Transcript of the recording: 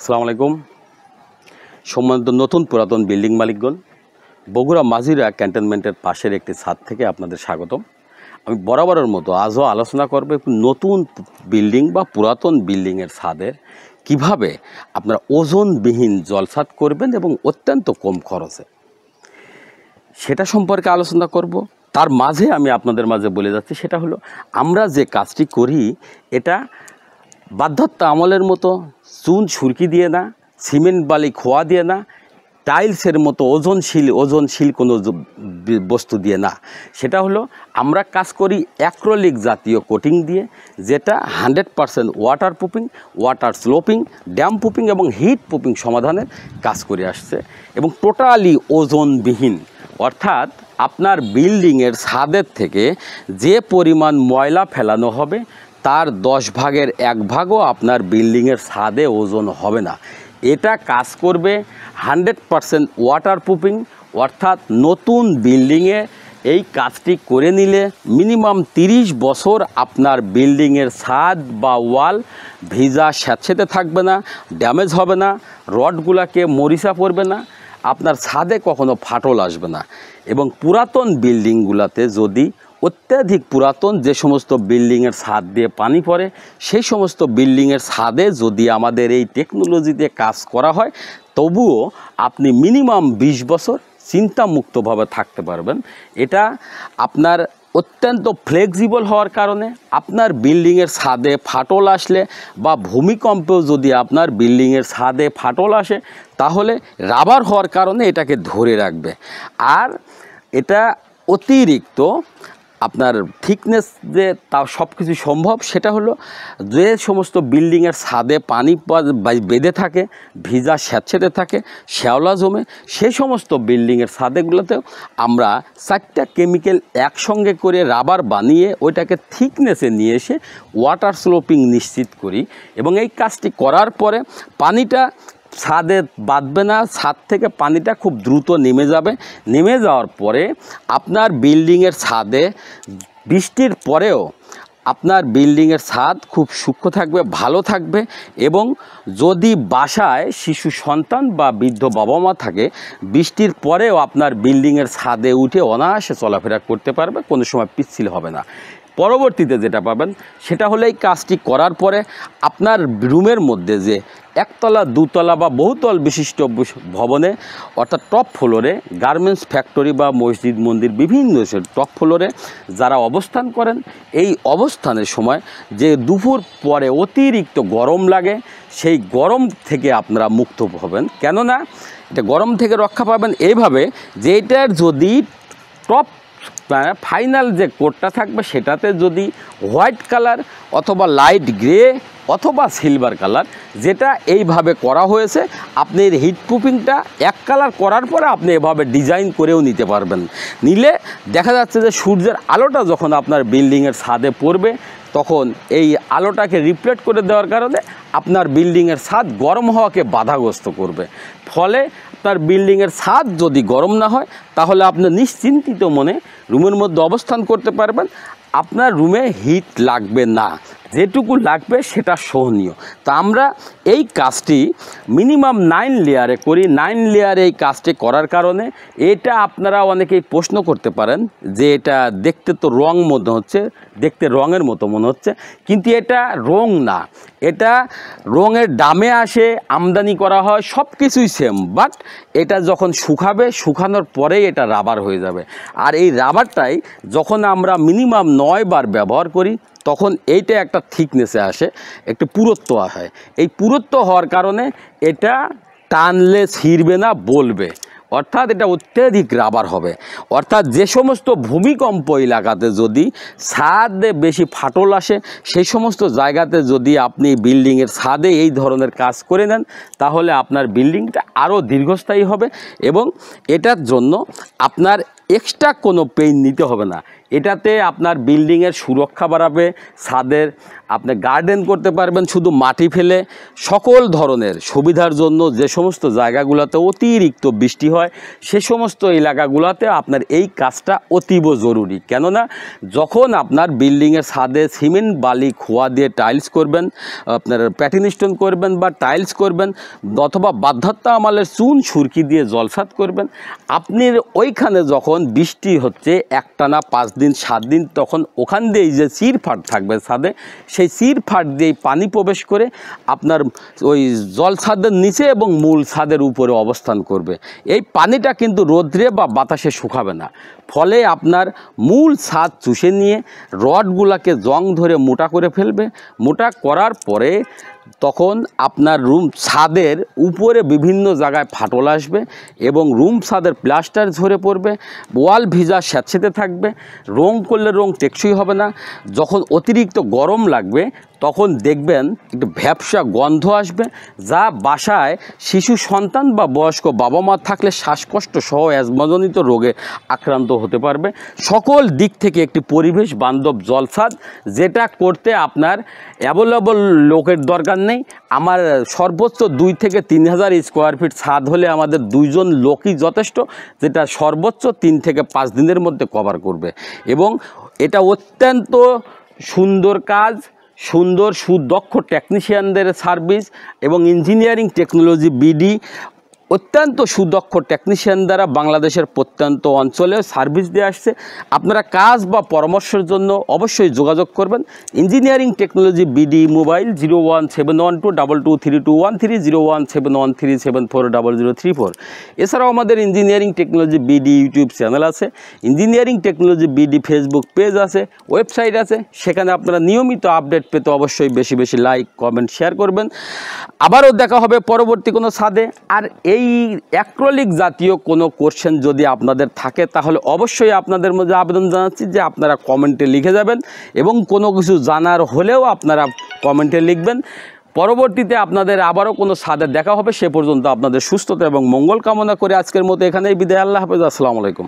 আসসালামু আলাইকুম। সম্মানিত নতুন পুরাতন বিল্ডিং মালিকগণ, বগুড়া মাঝিরা ক্যান্টনমেন্টের পাশের একটি ছাদ থেকে আপনাদের স্বাগতম। আমি বরাবরের মতো আজও আলোচনা করব নতুন বিল্ডিং বা পুরাতন বিল্ডিংয়ের ছাদের কিভাবে আপনারা ওজনবিহীন জলছাদ করবেন এবং অত্যন্ত কম খরচে, সেটা সম্পর্কে আলোচনা করব। তার মাঝে আমি আপনাদের মাঝে বলে যাচ্ছি, সেটা হলো আমরা যে কাজটি করি এটা বাধ্যতা আমলের মতো চুন সুরকি দিয়ে না, সিমেন্ট বালি খোয়া দিয়ে না, টাইলসের মতো ওজনশীল কোনো বস্তু দিয়ে না। সেটা হলো আমরা কাজ করি অ্যাক্রিলিক জাতীয় কোটিং দিয়ে, যেটা 100% water proofing, water sloping, dam proofing এবং হিট প্রুফিং সমাধানের কাজ করে আসছে এবং টোটালি ওজনবিহীন। অর্থাৎ আপনার বিল্ডিংয়ের ছাদের থেকে যে পরিমাণ ময়লা ফেলানো হবে তার 10 ভাগের 1 ভাগও আপনার বিল্ডিংয়ের ছাদে ওজন হবে না। এটা কাজ করবে 100% ওয়াটার প্রুফিং। অর্থাৎ নতুন বিল্ডিংয়ে এই কাজটি করে নিলে মিনিমাম 30 বছর আপনার বিল্ডিংয়ের ছাদ বা ওয়াল ভিজা স্যাঁতসেঁতে থাকবে না, ড্যামেজ হবে না, রডগুলোকে মরিচা পড়বে না, আপনার ছাদে কখনো ফাটল আসবে না। এবং পুরাতন বিল্ডিংগুলোতে যদি অত্যাধিক পুরাতন যে সমস্ত বিল্ডিংয়ের ছাদ দিয়ে পানি পড়ে, সেই সমস্ত বিল্ডিংয়ের ছাদে যদি আমাদের এই টেকনোলজিতে কাজ করা হয়, তবুও আপনি মিনিমাম 20 বছর চিন্তামুক্তভাবে থাকতে পারবেন। এটা আপনার অত্যন্ত ফ্লেক্সিবল হওয়ার কারণে আপনার বিল্ডিংয়ের ছাদে ফাটল আসলে বা ভূমিকম্পেও যদি আপনার বিল্ডিংয়ের ছাদে ফাটল আসে, তাহলে রাবার হওয়ার কারণে এটাকে ধরে রাখবে। আর এটা অতিরিক্ত আপনার থিকনেস যে তা সব কিছু সম্ভব, সেটা হলো যে সমস্ত বিল্ডিংয়ের ছাদে পানি বেঁধে থাকে, ভিজা স্যাঁতসেঁতে থাকে, শ্যাওলা জমে, সেই সমস্ত বিল্ডিংয়ের ছাদেগুলোতেও আমরা 4টা কেমিক্যাল একসঙ্গে করে রাবার বানিয়ে ওইটাকে থিকনেসে নিয়ে এসে ওয়াটার স্লোপিং নিশ্চিত করি। এবং এই কাজটি করার পরে পানিটা ছাদে বাঁধবে না, ছাদ থেকে পানিটা খুব দ্রুত নেমে যাবে। নেমে যাওয়ার পরে আপনার বিল্ডিংয়ের ছাদে বৃষ্টির পরেও আপনার বিল্ডিংয়ের ছাদ খুব সূক্ষ্ম থাকবে, ভালো থাকবে। এবং যদি বাসায় শিশু সন্তান বা বৃদ্ধ বাবা মা থাকে, বৃষ্টির পরেও আপনার বিল্ডিংয়ের ছাদে উঠে অনায়াসে চলাফেরা করতে পারবে, কোনো সময় পিচ্ছিল হবে না। পরবর্তীতে যেটা পাবেন সেটা হলো এই কাজটি করার পরে আপনার রুমের মধ্যে যে একতলা, দুতলা বা বহুতল বিশিষ্ট ভবনে, অর্থাৎ টপ ফ্লোরে, গার্মেন্টস ফ্যাক্টরি বা মসজিদ মন্দির বিভিন্ন টপ ফ্লোরে যারা অবস্থান করেন, এই অবস্থানের সময় যে দুপুর পরে অতিরিক্ত গরম লাগে, সেই গরম থেকে আপনারা মুক্ত হবেন। কেননা এটা গরম থেকে রক্ষা পাবেন এইভাবে যে এটার যদি টপ ফাইনাল যে কোটটা থাকবে সেটাতে যদি হোয়াইট কালার অথবা লাইট গ্রে অথবা সিলভার কালার, যেটা এইভাবে করা হয়েছে, আপনি এর হিট প্রুফিংটা এক কালার করার পরে আপনি এভাবে ডিজাইন করেও নিতে পারবেন। নিলে দেখা যাচ্ছে যে সূর্যের আলোটা যখন আপনার বিল্ডিংয়ের ছাদে পড়বে, তখন এই আলোটাকে রিফ্লেক্ট করে দেওয়ার কারণে আপনার বিল্ডিংয়ের ছাদ গরম হওয়াকে বাধাগ্রস্ত করবে। ফলে আপনার বিল্ডিংয়ের ছাদ যদি গরম না হয়, তাহলে আপনি নিশ্চিন্তিত মনে রুমের মধ্যে অবস্থান করতে পারবেন। আপনার রুমে হিট লাগবে না, যেটুকু লাগবে সেটা সহনীয়। তা আমরা এই কাজটি মিনিমাম 9 লেয়ারে করি। 9 লেয়ারে এই কাজটি করার কারণে এটা আপনারা অনেকেই প্রশ্ন করতে পারেন যে এটা দেখতে তো রং মনে হচ্ছে, দেখতে রঙের মতো মনে হচ্ছে, কিন্তু এটা রং না, এটা রঙের দামে আসে, আমদানি করা হয়, সব কিছুই সেম। বাট এটা যখন শুকাবে, শুকানোর পরেই এটা রাবার হয়ে যাবে। আর এই রাবারটাই যখন আমরা মিনিমাম 9 বার ব্যবহার করি, তখন এইটা একটা থিকনেসে আসে, একটু পুরুত্ব হয়। এই পুরুত্ব হওয়ার কারণে এটা টানলে ছিঁড়বে না, বলবে। অর্থাৎ এটা অত্যাধিক রাবার হবে। অর্থাৎ যে সমস্ত ভূমিকম্প এলাকাতে যদি ছাদে বেশি ফাটল আসে, সেই সমস্ত জায়গাতে যদি আপনি বিল্ডিংয়ের ছাদে এই ধরনের কাজ করে নেন, তাহলে আপনার বিল্ডিংটা আরও দীর্ঘস্থায়ী হবে এবং এটার জন্য আপনার এক্সট্রা কোনো পেইন নিতে হবে না। এটাতে আপনার বিল্ডিংয়ের সুরক্ষা বাড়াবে, ছাদের আপনি গার্ডেন করতে পারবেন শুধু মাটি ফেলে। সকল ধরনের সুবিধার জন্য যে সমস্ত জায়গাগুলোতে অতিরিক্ত বৃষ্টি হয় সে সমস্ত এলাকাগুলোতে আপনার এই কাজটা অতীব জরুরি। কেননা যখন আপনার বিল্ডিংয়ের ছাদে সিমেন্ট বালি খোয়া দিয়ে টাইলস করবেন, আপনার প্যাটিন স্টোন করবেন বা টাইলস করবেন অথবা বাধ্যাত্তা আমালের চুন সুরকি দিয়ে জলসাদ করবেন, আপনি ওইখানে যখন বৃষ্টি হচ্ছে একটানা 5 দিন 7 দিন, তখন ওখান দিয়েই যে চিরফাট থাকবে ছাদে, সেই চিরফাট দিয়েই পানি প্রবেশ করে আপনার ওই জল ছাদের নিচে এবং মূল ছাদের উপরে অবস্থান করবে। এই পানিটা কিন্তু রোদ্রে বা বাতাসে শুকাবে না, ফলে আপনার মূল ছাদ চুষে নিয়ে রডগুলাকে জং ধরে মোটা করে ফেলবে। মোটা করার পরে তখন আপনার রুম ছাদের উপরে বিভিন্ন জায়গায় ফাটল আসবে এবং রুম ছাদের প্লাস্টার ঝরে পড়বে, ওয়াল ভিজা স্যাঁতসেঁতে থাকবে, রং করলে রং টেকসই হবে না। যখন অতিরিক্ত গরম লাগবে তখন দেখবেন একটু ভ্যাপসা গন্ধ আসবে, যা বাসায় শিশু সন্তান বা বয়স্ক বাবা মা থাকলে শ্বাসকষ্ট সহ অ্যাজমাজনিত রোগে আক্রান্ত হতে পারবে। সকল দিক থেকে একটি পরিবেশ বান্ধব জলছাদ, যেটা করতে আপনার অ্যাভেলেবল লোকের দরকার নেই। আমার সর্বোচ্চ 2 থেকে 3 হাজার স্কোয়ার ফিট ছাদ হলে আমাদের 2 জন লোকই যথেষ্ট, যেটা সর্বোচ্চ 3 থেকে 5 দিনের মধ্যে কভার করবে। এবং এটা অত্যন্ত সুন্দর কাজ, সুন্দর সুদক্ষ টেকনিশিয়ানদের সার্ভিস এবং ইঞ্জিনিয়ারিং টেকনোলজি বিডি অত্যন্ত সুদক্ষ টেকনিশিয়ান দ্বারা বাংলাদেশের প্রত্যন্ত অঞ্চলে সার্ভিস দিয়ে আসছে। আপনারা কাজ বা পরামর্শের জন্য অবশ্যই যোগাযোগ করবেন। Engineering technology BD, mobile 01712223213, 01713740034। এছাড়াও আমাদের engineering technology BD YouTube channel আছে, engineering technology BD Facebook page আছে, ওয়েবসাইট আছে। সেখানে আপনারা নিয়মিত আপডেট পেতে অবশ্যই বেশি বেশি লাইক কমেন্ট শেয়ার করবেন। আবারও দেখা হবে পরবর্তী কোনো ছাদে। আর এই অ্যাক্রিলিক জাতীয় কোনো কোশ্চেন যদি আপনাদের থাকে তাহলে অবশ্যই আপনাদের মধ্যে আবেদন জানাচ্ছি যে আপনারা কমেন্টে লিখে যাবেন এবং কোনো কিছু জানার হলেও আপনারা কমেন্টে লিখবেন। পরবর্তীতে আপনাদের আবারও কোনো ছাদে দেখা হবে। সে পর্যন্ত আপনাদের সুস্থতা এবং মঙ্গল কামনা করে আজকের মতো এখানেই বিদায়। আল্লাহ হাফেজ, আসসালামু আলাইকুম।